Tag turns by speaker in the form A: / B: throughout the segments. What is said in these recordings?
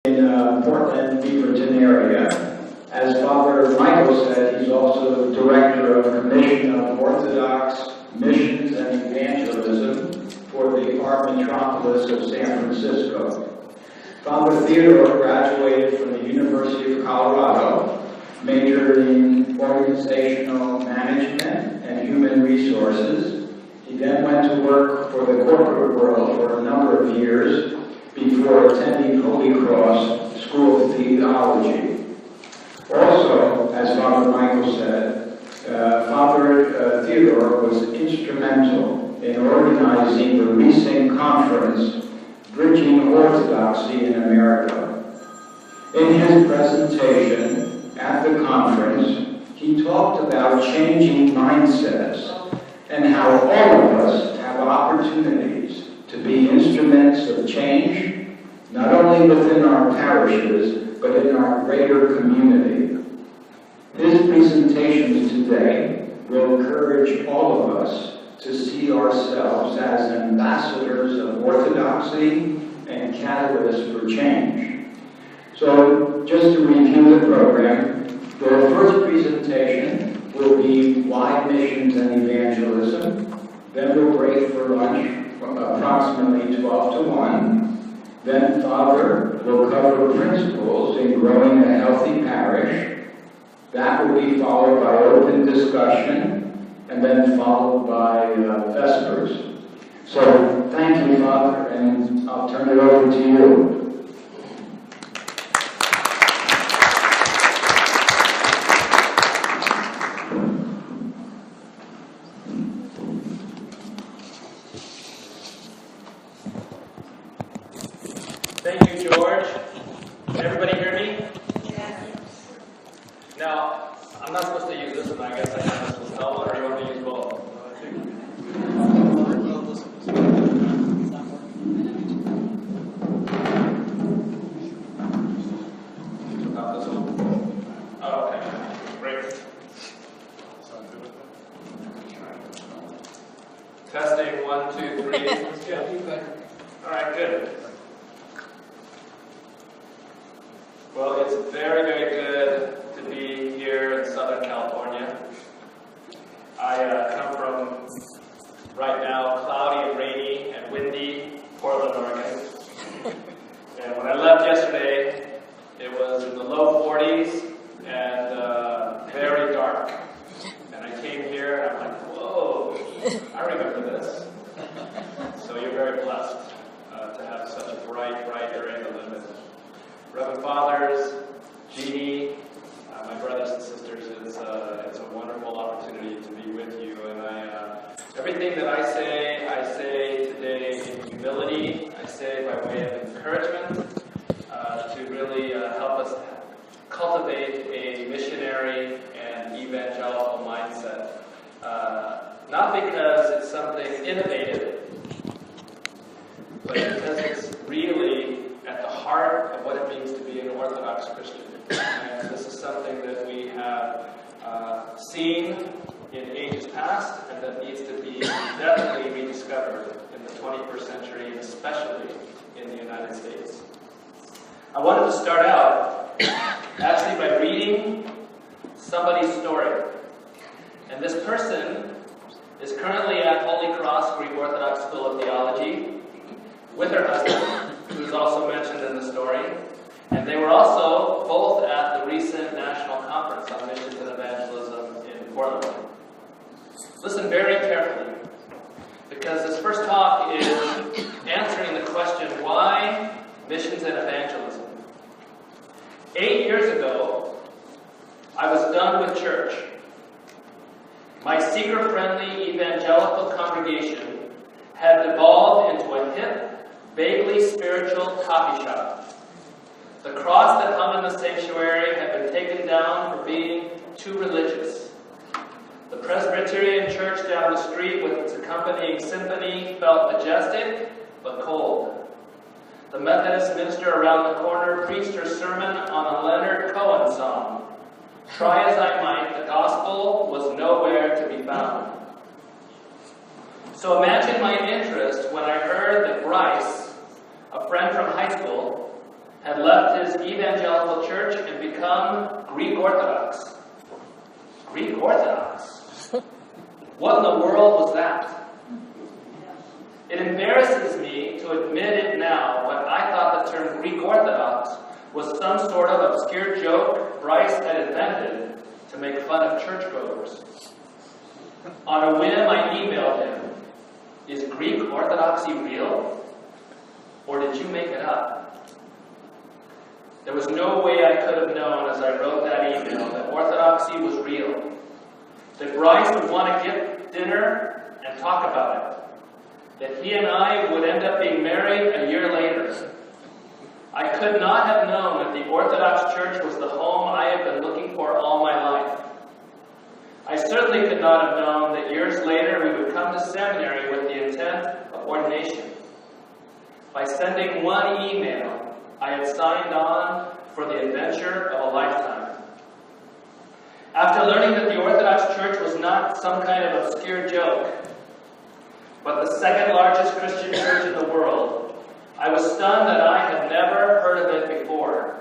A: in Portland, Beaverton area. As Father Michael said, he's also the director of Commission of Orthodox Missions and Evangelism for the art metropolis of San Francisco. Father Theodore graduated from the University of Colorado, majored in organizational management and human resources. He then went to work for the corporate world for a number of years before attending Holy Cross School of Theology. Also, as Father Michael said, Father Theodore was instrumental in organizing the recent conference, Bridging Orthodoxy in America. In his presentation at the conference, he talked about changing mindsets and how all of us have opportunities to be instruments of change, not only within our parishes, but in our greater community. His presentations today will encourage all of us to see ourselves as ambassadors of orthodoxy and catalysts for change. So, just to review the program, the first presentation will be why missions and evangelism. Then we'll break for lunch from approximately 12 to 1. Then Father will cover principles in growing a healthy parish. That will be followed by open discussion, and then followed by Vespers. So thank you, Father, and I'll turn it over to you.
B: Thank you, George. Can everybody hear me? Yes. Now, I'm not supposed to use this one, I guess I have this one, or do you want me to use both? Not this one? Oh, okay. Great. Testing, 1, 2, 3. Yeah. All right, good. Well, it's very, very good to be here in Southern California. I come from, right now, cloudy and rainy and windy Portland, Oregon. And when I left yesterday, it was in the low 40s and very dark. And I came here and I'm like, whoa, I remember this. So you're very blessed to have such a bright area to live in. Reverend Fathers, Jeannie, my brothers and sisters, it's a wonderful opportunity to be with you. And everything that I say today in humility. I say by way of encouragement to really help us cultivate a missionary and evangelical mindset. Not because it's something innovative, but because it's really at the heart of what it means to be an Orthodox Christian. And this is something that we have seen in ages past and that needs to be definitely rediscovered in the 21st century, and especially in the United States. I wanted to start out actually by reading somebody's story. And this person is currently at Holy Cross Greek Orthodox School of Theology with her husband, who is also mentioned in the story. And they were also both at the recent National Conference on Missions and Evangelism in Portland. Listen very carefully, because this first talk is answering the question, why missions and evangelism? 8 years ago, I was done with church. My seeker-friendly evangelical congregation had devolved into a hip, vaguely spiritual coffee shop. The cross that hung in the sanctuary had been taken down for being too religious. The Presbyterian church down the street with its accompanying symphony felt majestic but cold. The Methodist minister around the corner preached her sermon on a Leonard Cohen song. Try as I might, the gospel was nowhere to be found. So imagine my interest when I heard that Bryce, a friend from high school, had left his evangelical church and become Greek Orthodox. Greek Orthodox? What in the world was that? It embarrasses me to admit it now, but I thought the term Greek Orthodox was some sort of obscure joke Bryce had invented to make fun of churchgoers. On a whim, I emailed him, "Is Greek Orthodoxy real? Or did you make it up?" There was no way I could have known as I wrote that email that Orthodoxy was real. That Bryce would want to get dinner and talk about it. That he and I would end up being married a year later. I could not have known that the Orthodox Church was the home I had been looking for all my life. I certainly could not have known that years later we would come to seminary with the intent of ordination. By sending one email, I had signed on for the adventure of a lifetime. After learning that the Orthodox Church was not some kind of obscure joke, but the second largest Christian church in the world, I was stunned that I had never heard of it before.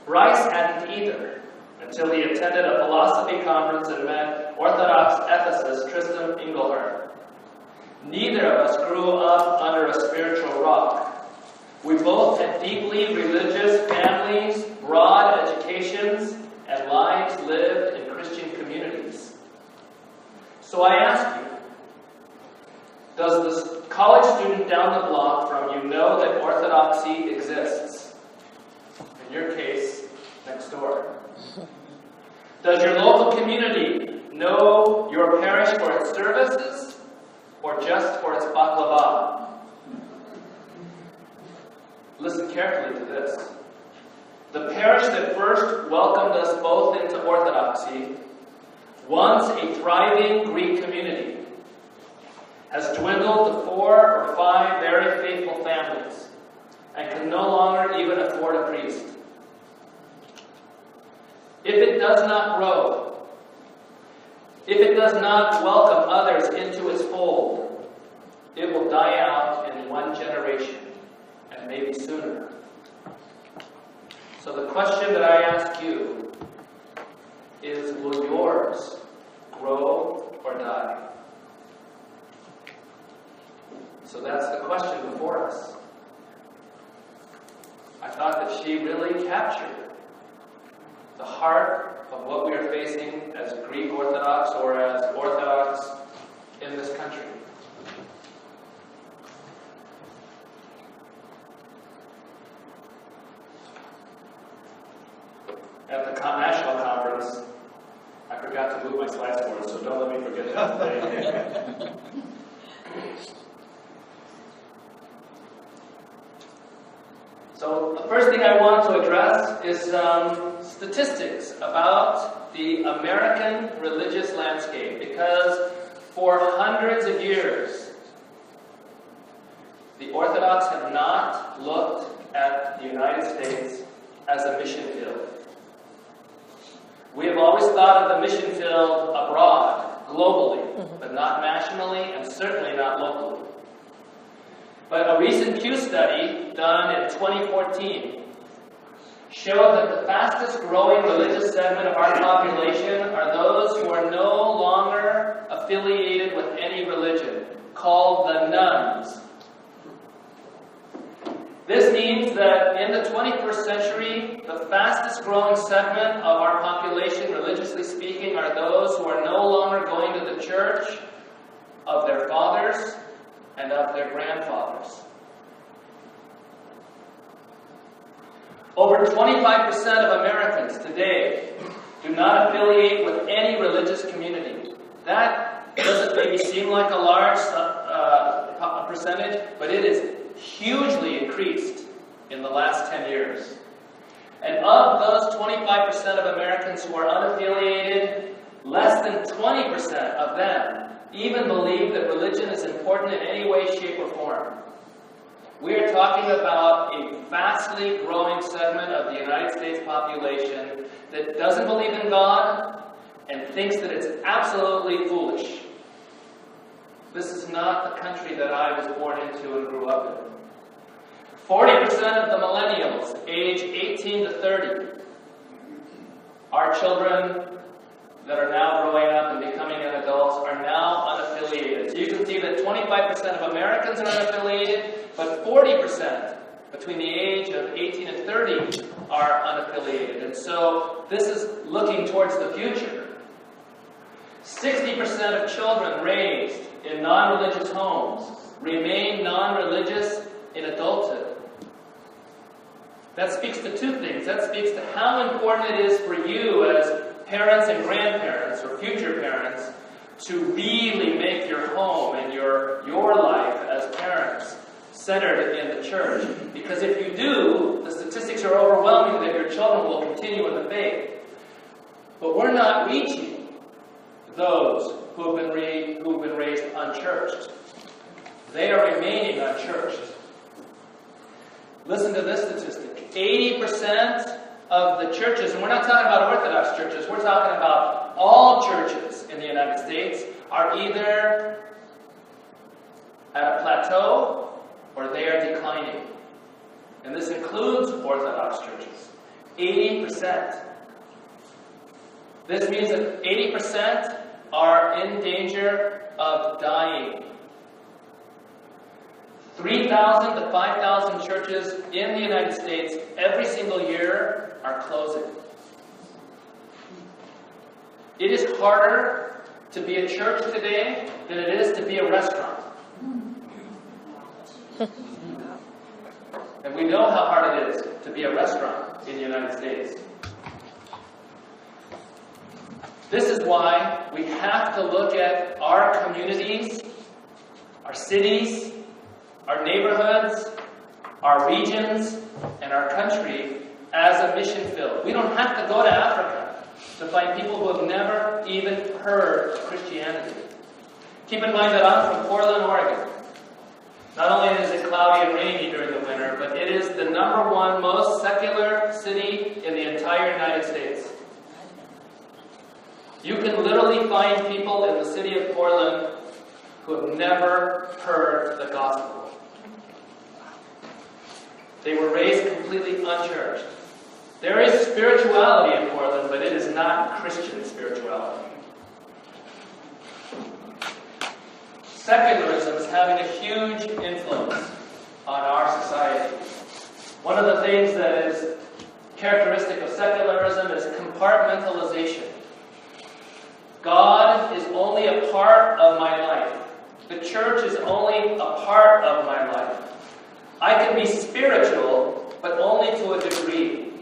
B: Bryce hadn't either, until he attended a philosophy conference and met Orthodox ethicist Tristan Engelhardt. Neither of us grew up under a spiritual rock. We both had deeply religious families, broad educations, and lives lived in Christian communities. So I ask you, does this college student down the block from you know that Orthodoxy exists? In your case, next door. Does your local community know your parish for its services or just for its baklava? Listen carefully to this. The parish that first welcomed us both into Orthodoxy, once a thriving Greek community, has dwindled to 4 or 5 very faithful families and can no longer even afford a priest. If it does not grow, if it does not welcome others into its fold, it will die out in 1 generation, and maybe sooner. So the question that I ask you is, will yours grow or die? So that's the question before us. I thought that she really captured the heart of what we are facing as Greek Orthodox or as Orthodox in this country. At the national conference, I forgot to move my slides forward, so don't let me forget that today. So the first thing I want to address is some statistics about the American religious landscape, because for hundreds of years, the Orthodox have not looked at the United States as a mission field. We have always thought of the mission field abroad, globally, but not nationally and certainly not locally. But a recent Pew study done in 2014 showed that the fastest growing religious segment of our population are those who are no longer affiliated with any religion, called the nuns. This means that in the 21st century, the fastest growing segment of our population, religiously speaking, are those who are no longer going to the church of their fathers and of their grandfathers. Over 25% of Americans today do not affiliate with any religious community. That doesn't maybe seem like a large percentage, but it is hugely increased in the last 10 years. And of those 25% of Americans who are unaffiliated, less than 20% of them even believe that religion is important in any way, shape, or form. We are talking about a vastly growing segment of the United States population that doesn't believe in God and thinks that it's absolutely foolish. This is not the country that I was born into and grew up in. 40% of the millennials, age 18 to 30, our children that are now growing up and becoming adults are now unaffiliated. So you can see that 25% of Americans are unaffiliated, but 40% between the age of 18 and 30 are unaffiliated. And so this is looking towards the future. 60% of children raised in non-religious homes remain non-religious in adulthood. That speaks to two things. That speaks to how important it is for you as parents and grandparents or future parents to really make your home and your life as parents centered in the church. Because if you do, the statistics are overwhelming that your children will continue in the faith. But we're not reaching those who have been raised unchurched. They are remaining unchurched. Listen to this statistic. 80% of the churches, and we're not talking about Orthodox churches, we're talking about all churches in the United States, are either at a plateau or they are declining. And this includes Orthodox churches. 80%. This means that 80% are in danger of dying. 3,000 to 5,000 churches in the United States every single year are closing. It is harder to be a church today than it is to be a restaurant. And we know how hard it is to be a restaurant in the United States. This is why we have to look at our communities, our cities, our neighborhoods, our regions, and our country as a mission field. We don't have to go to Africa to find people who have never even heard of Christianity. Keep in mind that I'm from Portland, Oregon. Not only is it cloudy and rainy during the winter, but it is the #1 most secular city in the entire United States. You can literally find people in the city of Portland who have never heard the gospel. They were raised completely unchurched. There is spirituality in Portland, but it is not Christian spirituality. Secularism is having a huge influence on our society. One of the things that is characteristic of secularism is compartmentalization. God is only a part of my life. The church is only a part of my life. I can be spiritual, but only to a degree.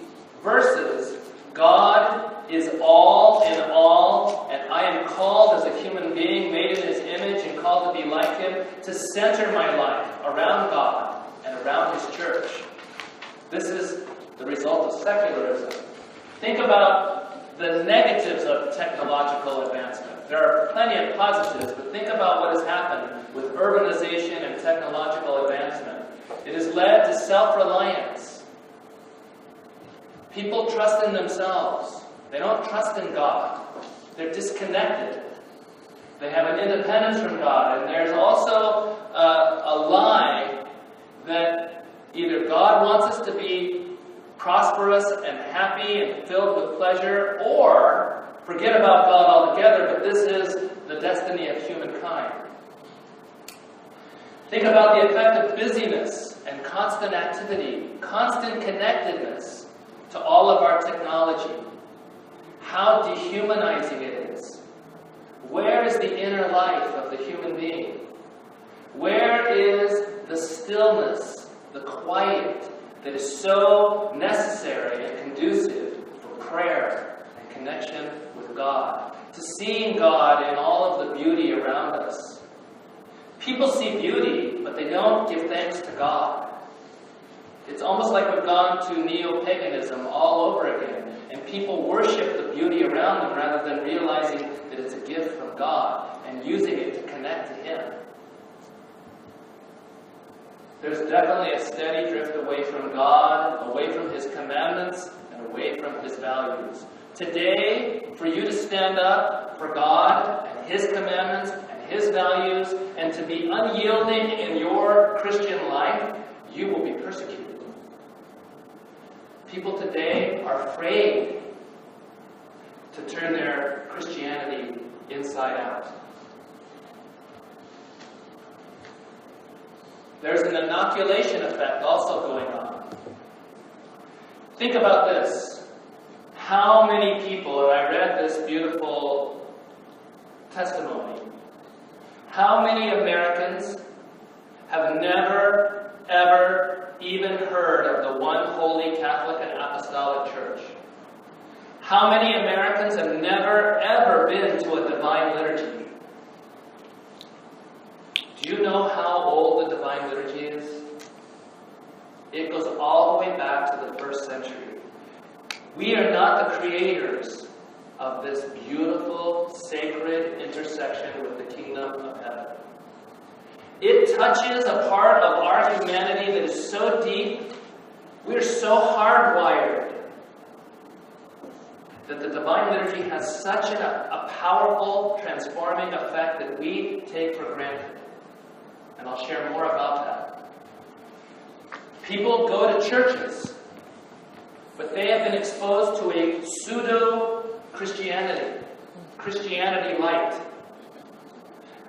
B: Versus, God is all in all, and I am called as a human being, made in His image, and called to be like Him, to center my life around God and around His church. This is the result of secularism. Think about the negatives of technological advancement. There are plenty of positives, but think about what has happened with urbanization and technological advancement. It has led to self-reliance. People trust in themselves. They don't trust in God. They're disconnected. They have an independence from God. And there's also a lie that either God wants us to be prosperous and happy and filled with pleasure, or forget about God altogether, but this is the destiny of humankind. Think about the effect of busyness and constant activity, constant connectedness to all of our technology. How dehumanizing it is. Where is the inner life of the human being? Where is the stillness, the quiet that is so necessary and conducive for prayer and connection with God? To seeing God in all of the beauty around us. People see beauty, but they don't give thanks to God. It's almost like we've gone to neo-paganism all over again, and people worship the beauty around them rather than realizing that it's a gift from God and using it to connect to Him. There's definitely a steady drift away from God, away from His commandments, and away from His values. Today, for you to stand up for God and His commandments and His values, and to be unyielding in your Christian life, you will be persecuted. People today are afraid to turn their Christianity inside out. There's an inoculation effect also going on. Think about this. How many people, and I read this beautiful testimony, how many Americans have never, ever even heard of the one holy Catholic and Apostolic Church? How many Americans have never, ever been to a divine liturgy? Do you know how old the divine liturgy is? It goes all the way back to the 1st century. We are not the creators of this beautiful, sacred intersection with the kingdom of heaven. It touches a part of our humanity that is so deep, we are so hardwired, that the divine liturgy has such a powerful, transforming effect that we take for granted. And I'll share more about that. People go to churches, but they have been exposed to a pseudo-Christianity, Christianity light.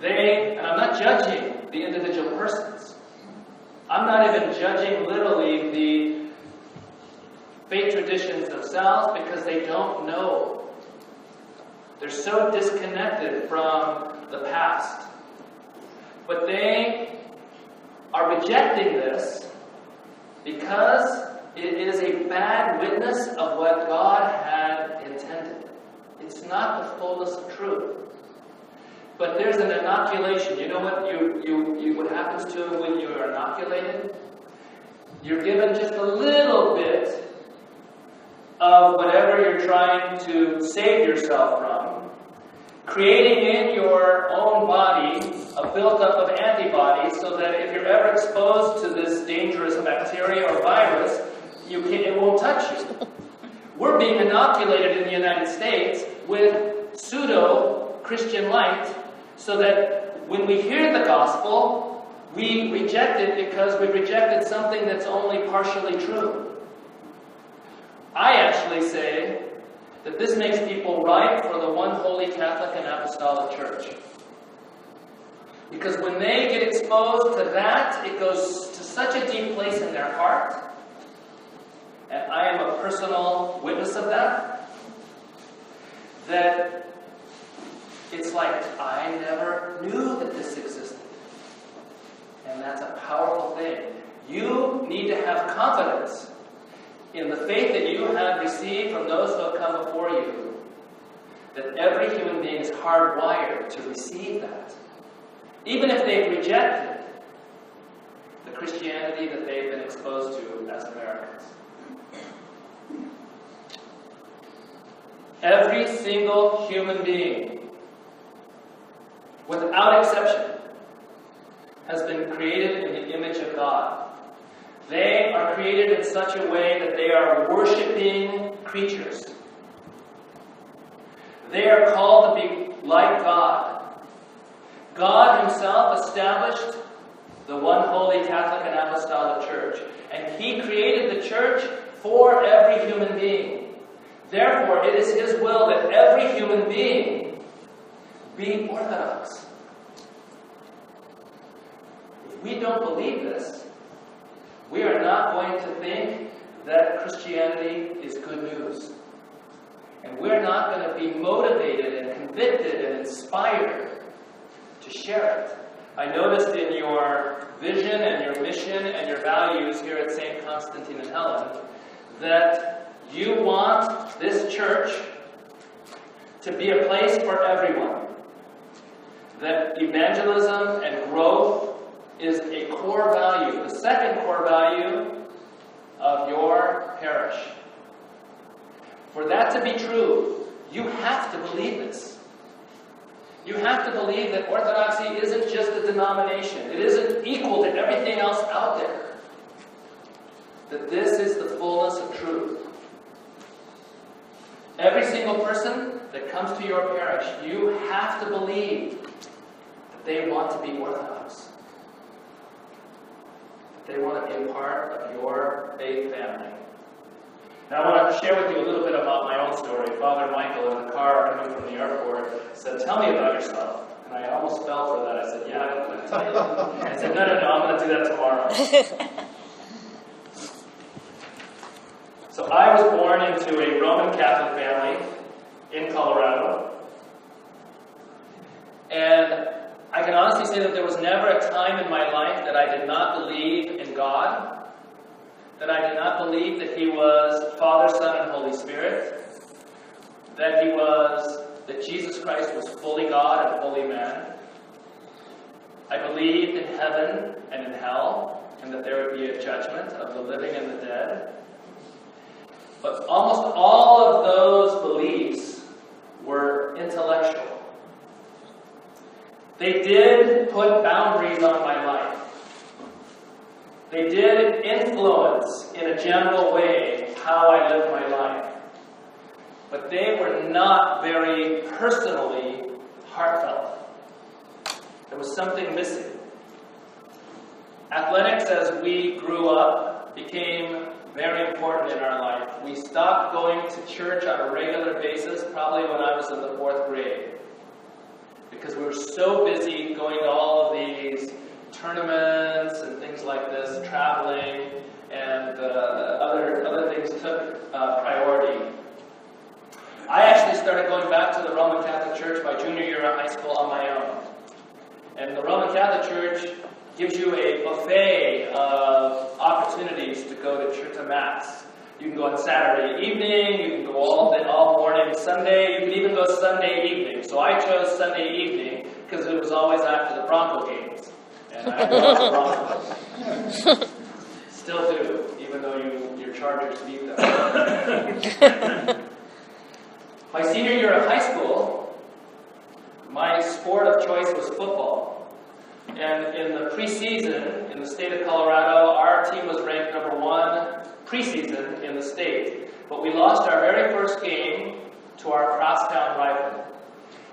B: And I'm not judging the individual persons. I'm not even judging literally the faith traditions themselves because they don't know. They're so disconnected from the past. But they are rejecting this because it is a bad witness of what God had intended. It's not the fullness of truth. But there's an inoculation. You know what happens to when you are inoculated? You're given just a little bit of whatever you're trying to save yourself from, creating in your own body a buildup of antibodies so that if you're ever exposed to this dangerous bacteria or virus, it won't touch you. We're being inoculated in the United States with pseudo-Christian light so that when we hear the gospel, we reject it because we rejected something that's only partially true. I actually say that this makes people ripe for the one holy Catholic and Apostolic Church. Because when they get exposed to that, it goes to such a deep place in their heart. And I am a personal witness of that. That it's like, I never knew that this existed. And that's a powerful thing. You need to have confidence in the faith that you have received from those who have come before you, that every human being is hardwired to receive that. Even if they've rejected the Christianity that they've been exposed to as Americans. Every single human being, without exception, has been created in the image of God. They are created in such a way that they are worshiping creatures. They are called to be like God. God Himself established the one holy Catholic and Apostolic Church. And He created the church for every human being. Therefore, it is His will that every human being be Orthodox. If we don't believe this, we are not going to think that Christianity is good news. And we're not going to be motivated and convicted and inspired to share it. I noticed in your vision and your mission and your values here at St. Constantine and Helen that you want this church to be a place for everyone. That evangelism and growth is a core value, the second core value of your parish. For that to be true, you have to believe this. You have to believe that Orthodoxy isn't just a denomination. It isn't equal to everything else out there. That this is the fullness of truth. Every single person that comes to your parish, you have to believe that they want to be Orthodox. They want to be a part of your faith family. Now I want to share with you a little bit about my own story. Father Michael, in the car coming from the airport, said, "Tell me about yourself." And I almost fell for that. I said, "Yeah, I'm going to tell you." I said, no, I'm going to do that tomorrow. So I was born into a Roman Catholic family in Colorado. And I can honestly say that there was never a time in my life that I did not believe in God, that I did not believe that He was Father, Son, and Holy Spirit, that Jesus Christ was fully God and fully man. I believed in heaven and in hell, and that there would be a judgment of the living and the dead. But almost all of those beliefs were intellectual. They did put boundaries on my life. They did influence, in a general way, how I lived my life. But they were not very personally heartfelt. There was something missing. Athletics, as we grew up, became very important in our life. We stopped going to church on a regular basis probably when I was in the 4th grade, because we were so busy going to all of these tournaments and things like this, traveling, and other things took priority. I actually started going back to the Roman Catholic Church by junior year of high school on my own. And the Roman Catholic Church gives you a buffet of opportunities to go to church, to Mass. You can go on Saturday evening, you can go all morning Sunday, you can even go Sunday evening. So I chose Sunday evening because it was always after the Bronco games. And I love the Broncos. Still do, even though your Chargers beat them. My senior year of high school, my sport of choice was football. And in the preseason, in the state of Colorado, our team was ranked #1 preseason in the state. But we lost our very first game to our crosstown rival.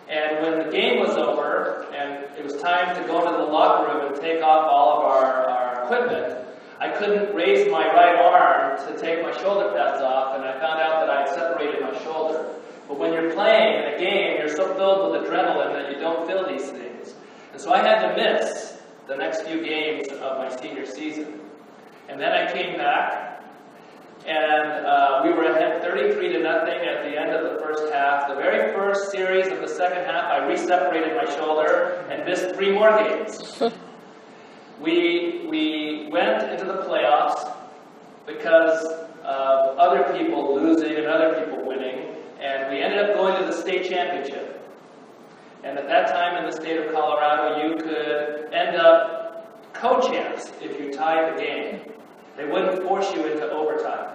B: And when the game was over, and it was time to go to the locker room and take off all of our equipment, I couldn't raise my right arm to take my shoulder pads off, and I found out that I had separated my shoulder. But when you're playing in a game, you're so filled with adrenaline that you don't feel these things. And so I had to miss the next few games of my senior season. And then I came back, and we were ahead 33-0 at the end of the first half. The very first series of the second half, I re-separated my shoulder and missed 3 more games. We went into the playoffs because of other people losing and other people winning. And we ended up going to the state championship. And at that time in the state of Colorado, you could end up co-champs if you tied the game. They wouldn't force you into overtime.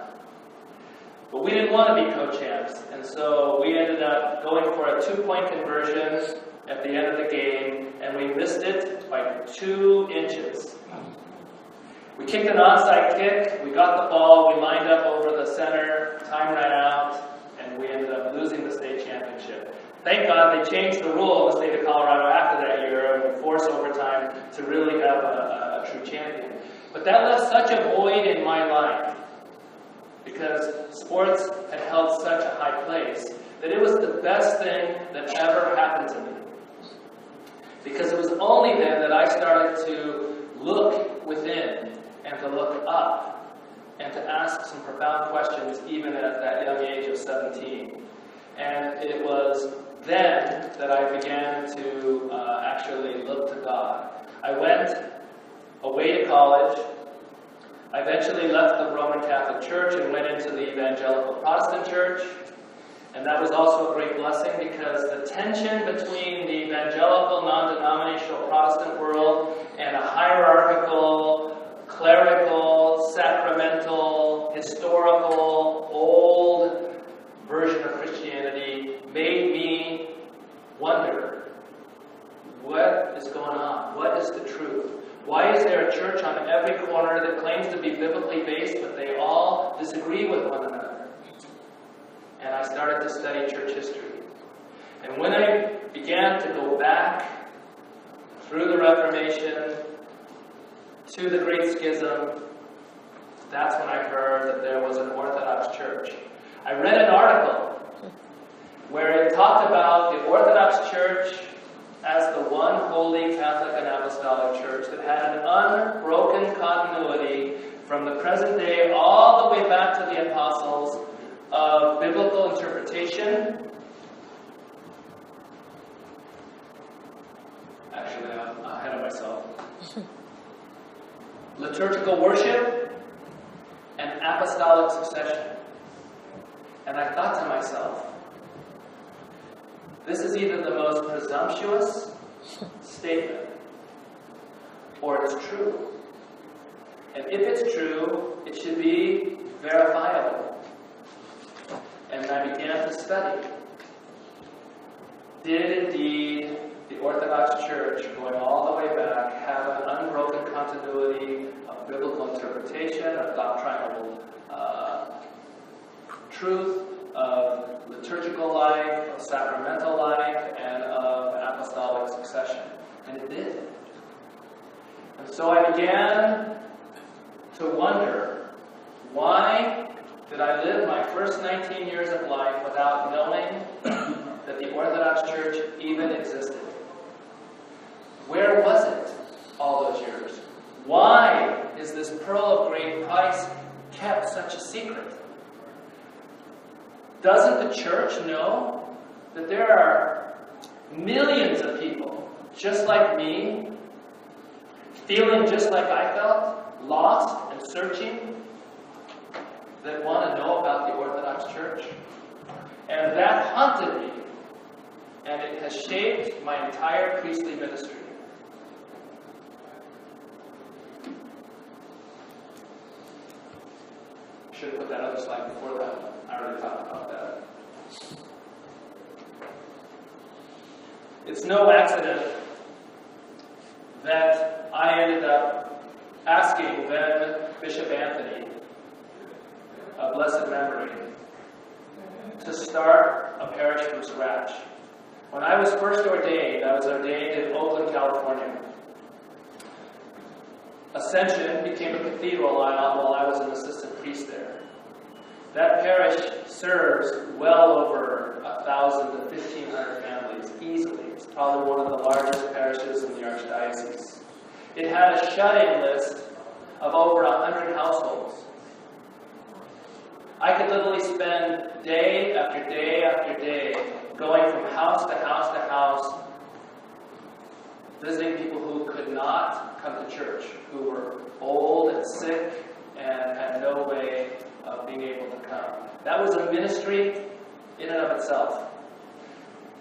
B: But we didn't want to be co-champs, and so we ended up going for a 2-point conversion at the end of the game, and we missed it by 2 inches. We kicked an onside kick, we got the ball, we lined up over the center, time ran out, and we ended up losing the state championship. Thank God they changed the rule in the state of Colorado after that year and forced overtime to really have a true champion. But that left such a void in my life, because sports had held such a high place, that it was the best thing that ever happened to me. Because it was only then that I started to look within and to look up and to ask some profound questions, even at that young age of 17. And it was then that I began to actually look to God. I went away to college. I eventually left the Roman Catholic Church and went into the Evangelical Protestant Church. And that was also a great blessing, because the tension between the evangelical, non-denominational Protestant world and a hierarchical, clerical, sacramental, historical, old version of Christianity made me wonder, what is going on? What is the truth? Why is there a church on every corner that claims to be biblically based, but they all disagree with one another? And I started to study church history. And when I began to go back through the Reformation to the Great Schism, that's when I heard that there was an Orthodox Church. I read an article where it talked about the Orthodox Church as the one holy Catholic and Apostolic Church that had an unbroken continuity from the present day all the way back to the apostles of biblical interpretation. Actually, I'm ahead of myself. Liturgical worship and apostolic succession. And I thought to myself, this is either the most presumptuous statement or it's true. And if it's true, it should be verifiable. And I began to study. Did indeed the Orthodox Church, going all the way back, have an unbroken continuity of biblical interpretation, of doctrinal truth, of liturgical life, of sacramental life, and of apostolic succession? And it did. And so I began to wonder, why did I live my first 19 years of life without knowing that the Orthodox Church even existed? Where was it all those years? Why is this pearl of great price kept such a secret? Doesn't the church know that there are millions of people just like me, feeling just like I felt, lost and searching, that want to know about the Orthodox Church? And that haunted me, and it has shaped my entire priestly ministry. Should have put that other slide before that one. I already talked about that. It's no accident that I ended up asking then Bishop Anthony, of blessed memory, to start a parish from scratch. When I was first ordained, I was ordained in Oakland, California. Ascension became a cathedral while I was an assistant priest there. That parish serves well over 1,000 to 1,500 families easily. It's probably one of the largest parishes in the Archdiocese. It had a shut-in list of over 100 households. I could literally spend day after day after day going from house to house to house, visiting people who could not come to church, who were old and sick and had no way of being able to come. That was a ministry in and of itself.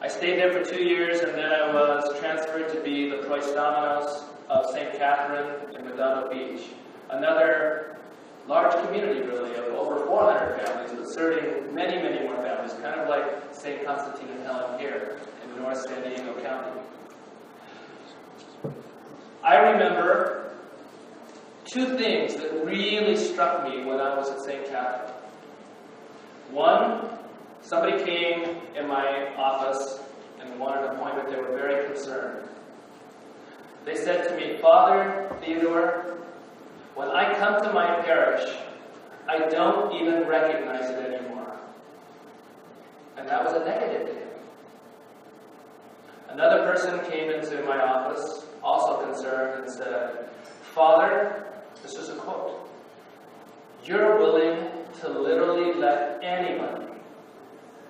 B: I stayed there for 2 years, and then I was transferred to be the Proistomenos of St. Catherine in Redondo Beach. Another large community, really, of over 400 families, but serving many, many more families, kind of like St. Constantine and Helen here in North San Diego County. I remember two things that really struck me when I was at St. Catherine. One, somebody came in my office and wanted an appointment. They were very concerned. They said to me, "Father Theodore, when I come to my parish, I don't even recognize it anymore." And that was a negative to him. Another person came into my office, also concerned, and said, "Father," this is a quote, "you're willing to literally let anybody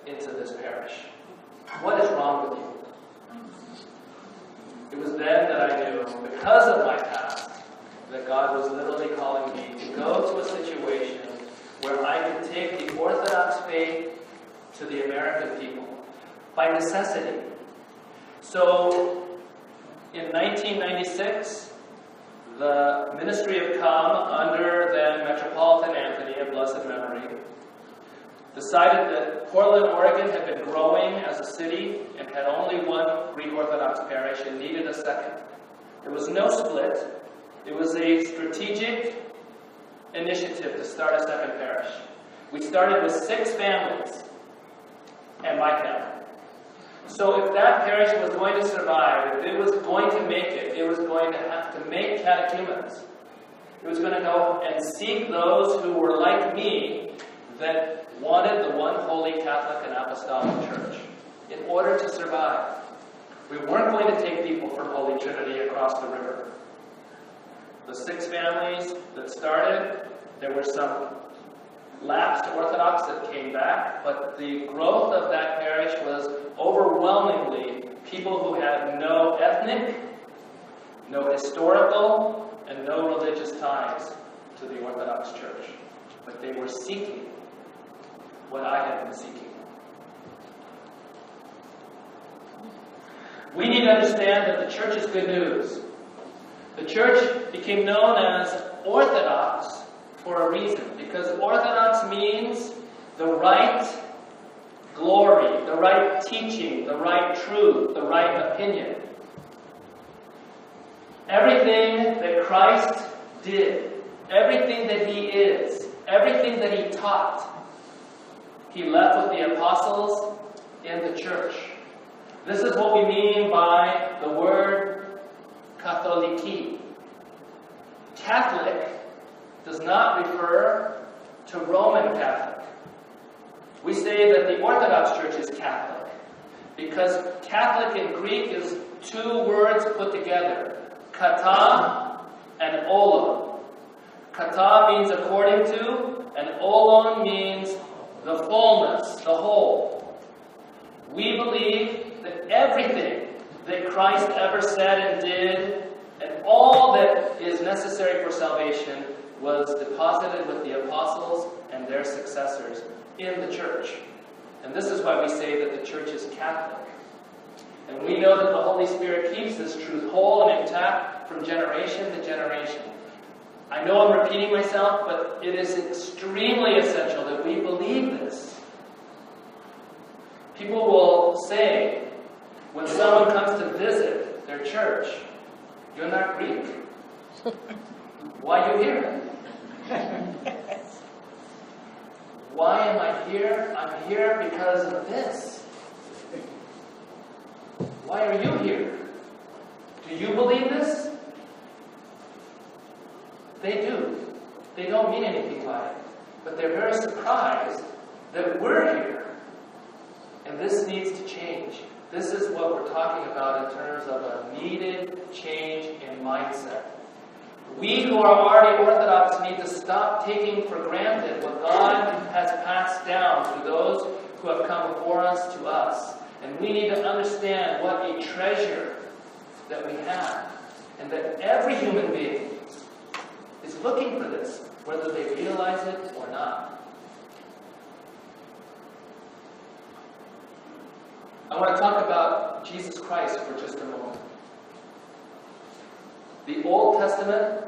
B: into this parish. What is wrong with you?" It was then that I knew, because of my past, that God was literally calling me to go to a situation where I could take the Orthodox faith to the American people by necessity. So, in 1996, the Ministry of Com, under then Metropolitan Anthony of blessed memory, decided that Portland, Oregon had been growing as a city and had only one Greek Orthodox parish and needed a second. There was no split. It was a strategic initiative to start a second parish. We started with 6 families and my family. So if that parish was going to survive, if it was going to make it, it was going to have to make catechumens. It was going to go and seek those who were like me, that wanted the one holy Catholic and Apostolic Church in order to survive. We weren't going to take people from Holy Trinity across the river. The 6 families that started, there were some lapsed Orthodox that came back, but the growth of that parish was overwhelmingly people who had no ethnic, no historical, and no religious ties to the Orthodox Church. But they were seeking what I had been seeking. We need to understand that the church is good news. The church became known as Orthodox for a reason, because Orthodox means the right glory, the right teaching, the right truth, the right opinion. Everything that Christ did, everything that He is, everything that He taught, He left with the apostles in the church. This is what we mean by the word katholiki. Catholic does not refer to Roman Catholic. We say that the Orthodox Church is Catholic because Catholic in Greek is 2 words put together, kata and olon. Kata means according to, and olon means the fullness, the whole. We believe that everything that Christ ever said and did, and all that is necessary for salvation, was deposited with the apostles and their successors in the church. And this is why we say that the church is Catholic. And we know that the Holy Spirit keeps this truth whole and intact from generation to generation. I know I'm repeating myself, but it is extremely essential that we believe this. People will say, when someone comes to visit their church, "You're not Greek. Why are you here?" Why am I here? I'm here because of this. Why are you here? Do you believe this? They do. They don't mean anything by it. But they're very surprised that we're here. And this needs to change. This is what we're talking about in terms of a needed change in mindset. We who are already Orthodox need to stop taking for granted what God has passed down to those who have come before us to us. And we need to understand what a treasure that we have. And that every human being is looking for this, whether they realize it or not. I want to talk about Jesus Christ for just a moment. The Old Testament,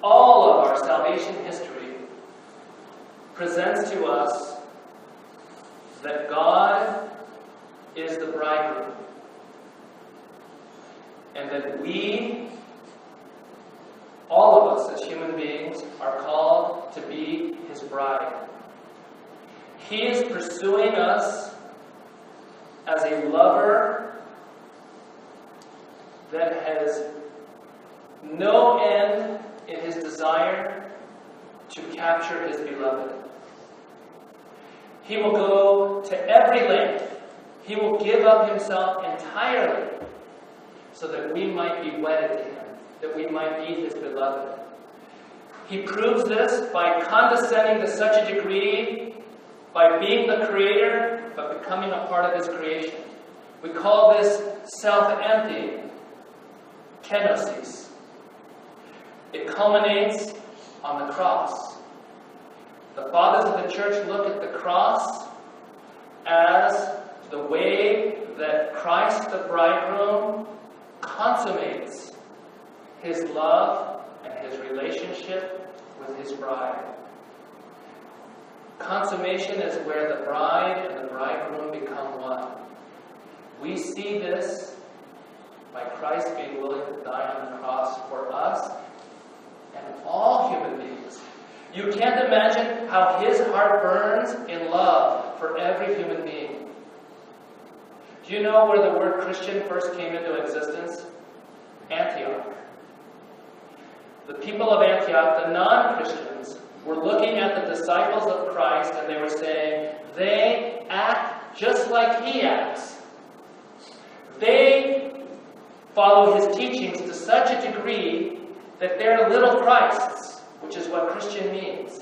B: all of our salvation history, presents to us that God is the bridegroom, and that we, all of us as human beings, are called to be His bride. He is pursuing us as a lover that has no end in his desire to capture his beloved. He will go to every length. He will give up himself entirely so that we might be wedded to him, that we might be his beloved. He proves this by condescending to such a degree, by being the creator, but becoming a part of his creation. We call this self-emptying, kenosis. It culminates on the cross. The fathers of the church look at the cross as the way that Christ, the bridegroom, consummates his love and his relationship with his bride. Consummation is where the bride and the bridegroom become one. We see this by Christ being willing to die on the cross for us and all human beings. You can't imagine how his heart burns in love for every human being. Do you know where the word Christian first came into existence? Antioch. The people of Antioch, the non-Christians, were looking at the disciples of Christ and they were saying, they act just like he acts. They follow his teachings to such a degree that they're little Christs, which is what Christian means.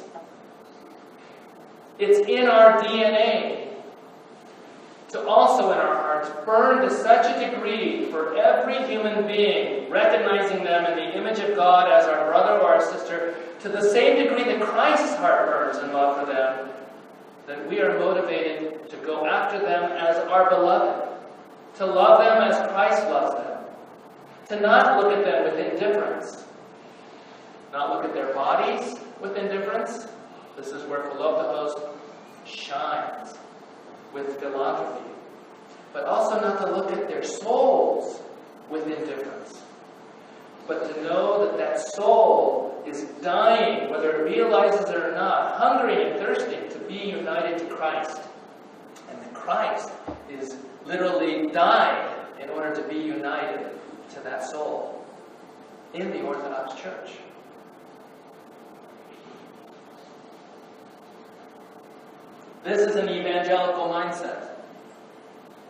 B: It's in our DNA to also in our hearts burn to such a degree for every human being, recognizing them in the image of God as our brother or our sister, to the same degree that Christ's heart burns in love for them, that we are motivated to go after them as our beloved, to love them as Christ loves them, to not look at them with indifference, not look at their bodies with indifference. This is where Philopathos shines with philanthropy, but also not to look at their souls with indifference, but to know that that soul is dying, whether it realizes it or not, hungry and thirsting to be united to Christ, and that Christ is literally dying in order to be united to that soul in the Orthodox Church. This is an evangelical mindset.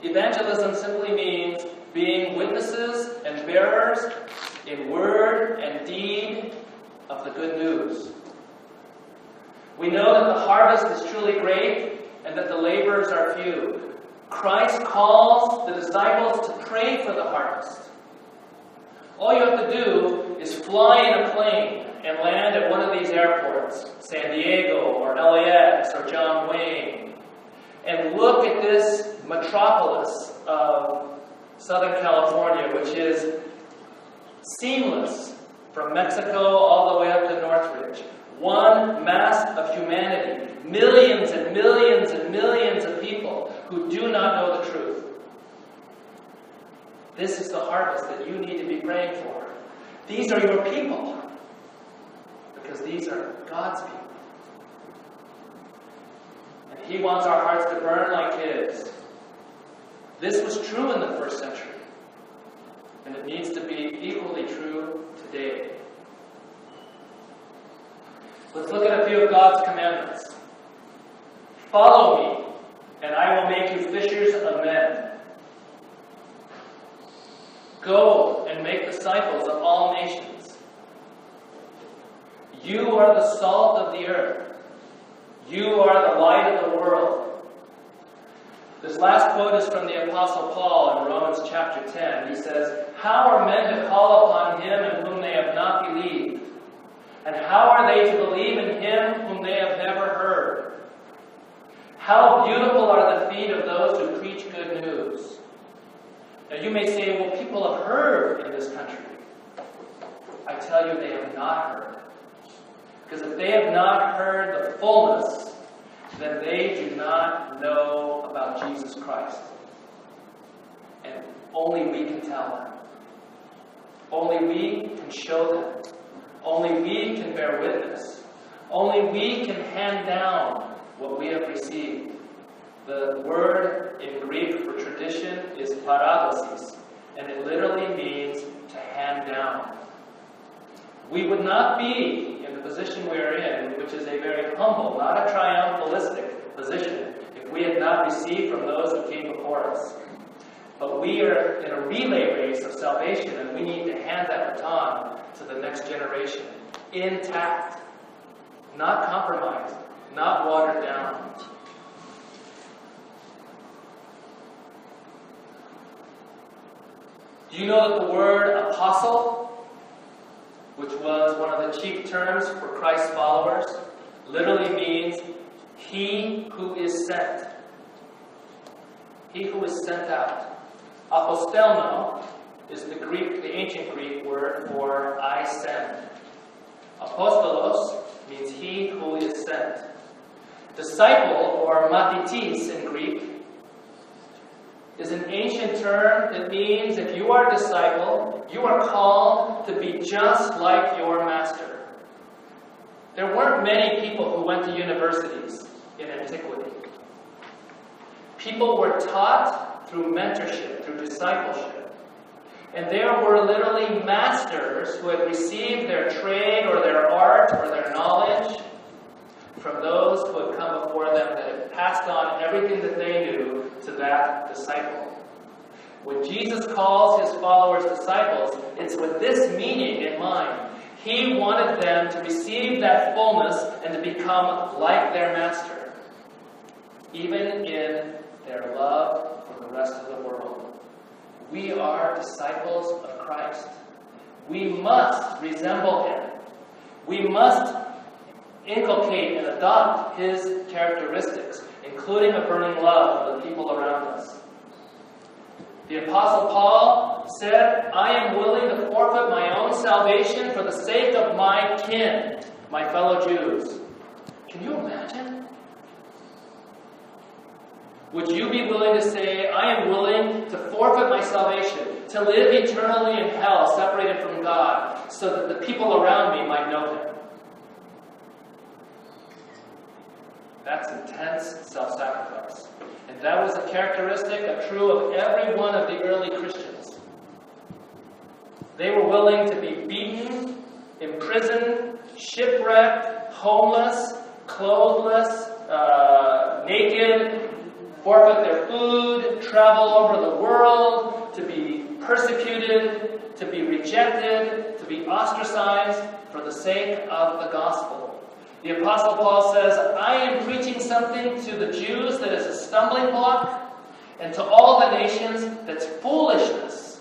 B: Evangelism simply means being witnesses and bearers in word and deed of the good news. We know that the harvest is truly great and that the laborers are few. Christ calls the disciples to pray for the harvest. All you have to do is fly in a plane and land at one of these airports, San Diego or LAX or John Wayne, and look at this metropolis of Southern California, which is seamless from Mexico all the way up to Northridge. One mass of humanity, millions and millions and millions of people who do not know the truth. This is the harvest that you need to be praying for. These are your people, because these are God's people. And he wants our hearts to burn like his. This was true in the first century, and it needs to be equally true today. Let's look at a few of God's commandments. Follow me, and I will make you fishers of men. Go and make disciples of all nations. You are the salt of the earth. You are the light of the world. This last quote is from the Apostle Paul in Romans chapter 10. He says, how are men to call upon him in whom they have not believed? And how are they to believe in him whom they have never heard? How beautiful are the feet of those who preach good news. Now you may say, well, people have heard in this country. I tell you, they have not heard. Because if they have not heard the fullness, then they do not know about Jesus Christ. And only we can tell them. Only we can show them. Only we can bear witness. Only we can hand down what we have received. The word in Greek for tradition is paradosis, and it literally means to hand down. We would not be in the position we are in, which is a very humble, not a triumphalistic position, if we had not received from those who came before us. But we are in a relay race of salvation, and we need to hand that baton to the next generation, intact, not compromised, not watered down. Do you know that the word apostle, which was one of the chief terms for Christ's followers, literally means he who is sent. He who is sent out. Apostelno is the ancient Greek word for I send. Apostolos means he who is sent. Disciple, or matitis in Greek, is an ancient term that means if you are a disciple, you are called to be just like your master. There weren't many people who went to universities in antiquity. People were taught through mentorship, through discipleship. And there were literally masters who had received their trade or their art or their knowledge from those who had come before them, that had passed on everything that they knew to that disciple. When Jesus calls his followers disciples, it's with this meaning in mind. He wanted them to receive that fullness and to become like their master, even in their love for the rest of the world. We are disciples of Christ. We must resemble him. We must inculcate and adopt his characteristics, including a burning love for the people around us. The Apostle Paul said, I am willing to forfeit my own salvation for the sake of my kin, my fellow Jews. Can you imagine? Would you be willing to say, I am willing to forfeit my salvation, to live eternally in hell, separated from God, so that the people around me might know him? That's intense self-sacrifice. And that was a characteristic, true of every one of the early Christians. They were willing to be beaten, imprisoned, shipwrecked, homeless, clothless, naked, forfeit their food, travel over the world, to be persecuted, to be rejected, to be ostracized for the sake of the gospel. The Apostle Paul says, I am preaching something to the Jews that is a stumbling block, and to all the nations that's foolishness.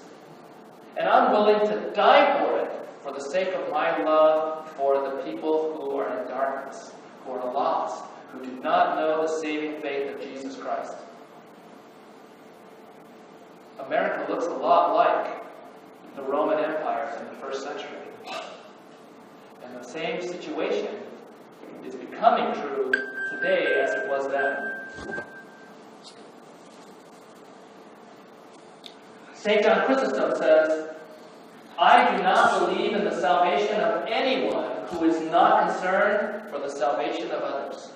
B: And I'm willing to die for it, for the sake of my love for the people who are in darkness, who are lost, who do not know the saving faith of Jesus Christ. America looks a lot like the Roman Empire in the first century. And the same situation is becoming true today as it was then. St. John Chrysostom says, I do not believe in the salvation of anyone who is not concerned for the salvation of others.